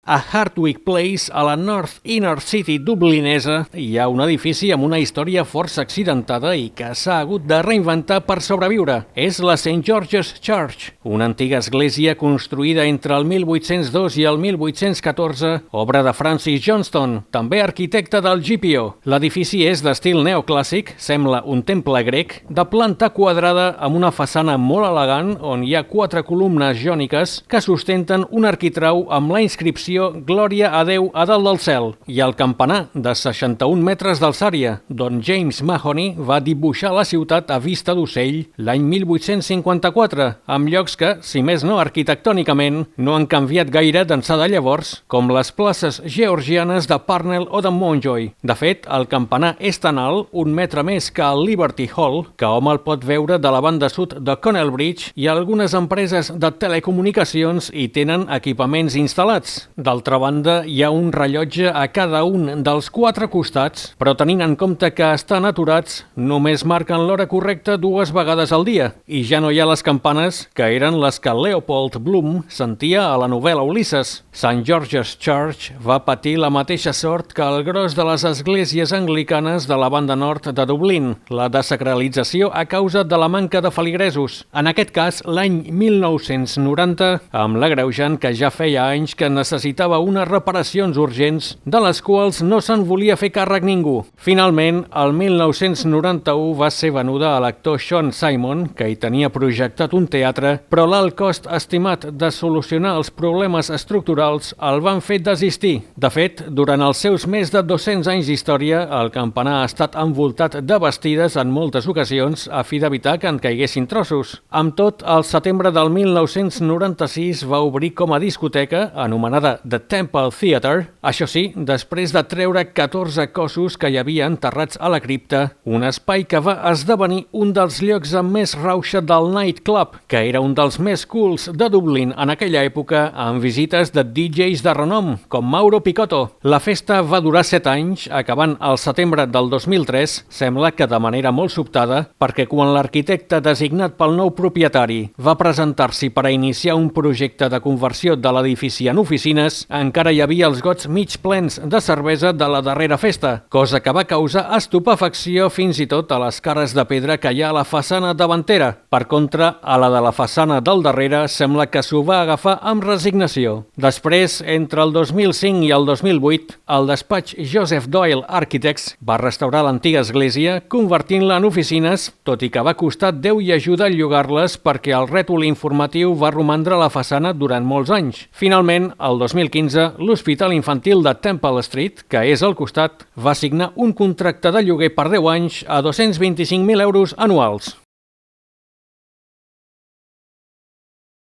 A Hardwick Place, a la North Inner City dublinesa, hi ha un edifici amb una història força accidentada i que s'ha hagut de reinventar per sobreviure. És la St. George's Church, una antiga església construïda entre el 1802 i el 1814, obra de Francis Johnston, també arquitecte del GPO. L'edifici és d'estil neoclàssic, sembla un temple grec, de planta quadrada amb una façana molt elegant on hi ha 4 columnes jòniques que sustenten un arquitrau amb la inscripció Glòria a Déu a dalt del cel, i el campanar de 61 metres d'alçària, d'on James Mahoney va dibuixar la ciutat a vista d'ocell l'any 1854, amb llocs que, si més no arquitectònicament, no han canviat gaire d'ençà de llavors, com les places georgianes de Parnell o de Mountjoy. De fet, el campanar és tan alt, 1 metre més que el Liberty Hall, que hom el pot veure de la banda sud de Connell Bridge, i algunes empreses de telecomunicacions hi tenen equipaments instal·lats. D'altra banda, hi ha un rellotge a cada un dels 4 costats, però tenint en compte que estan aturats, només marquen l'hora correcta 2 vegades al dia, i ja no hi ha les campanes, que eren les que Leopold Bloom sentia a la novel·la Ulisses. St. George's Church va patir la mateixa sort que el gros de les esglésies anglicanes de la banda nord de Dublín, la desacralització a causa de la manca de feligresos. En aquest cas, l'any 1990, amb l'agreujant que ja feia anys que necessitava unes reparacions urgents de les quals no se'n volia fer càrrec ningú. Finalment, el 1991 va ser venuda a l'actor Sean Simon, que hi tenia projectat un teatre, però l'alt cost estimat de solucionar els problemes estructurals el van fer desistir. De fet, durant els seus més de 200 anys d'història, el campanar ha estat envoltat de bastides en moltes ocasions a fi d'evitar que en caiguessin trossos. Amb tot, al setembre del 1996 va obrir com a discoteca, anomenada The Temple Theatre, això sí, després de treure 14 cossos que hi havia enterrats a la cripta, un espai que va esdevenir un dels llocs amb més rauxa del nightclub, que era un dels més cools de Dublín en aquella època, amb visites de DJs de renom, com Mauro Picotto. La festa va durar 7 anys, acabant al setembre del 2003, sembla que de manera molt sobtada, perquè quan l'arquitecte designat pel nou propietari va presentar-s'hi per a iniciar un projecte de conversió de l'edifici en oficines, encara hi havia els gots mig plens de cervesa de la darrera festa, cosa que va causar estupefacció fins i tot a les cares de pedra que hi ha a la façana davantera. Per contra, a la de la façana del darrere sembla que s'ho va agafar amb resignació. Després, entre el 2005 i el 2008, el despatx Joseph Doyle Architects va restaurar l'antiga església, convertint-la en oficines, tot i que va costar Déu i ajuda a llogar-les perquè el rètol informatiu va romandre a la façana durant molts anys. Finalment, el 2015, l'Hospital Infantil de Temple Street, que és al costat, va signar un contracte de lloguer per 10 anys a 225.000 euros anuals.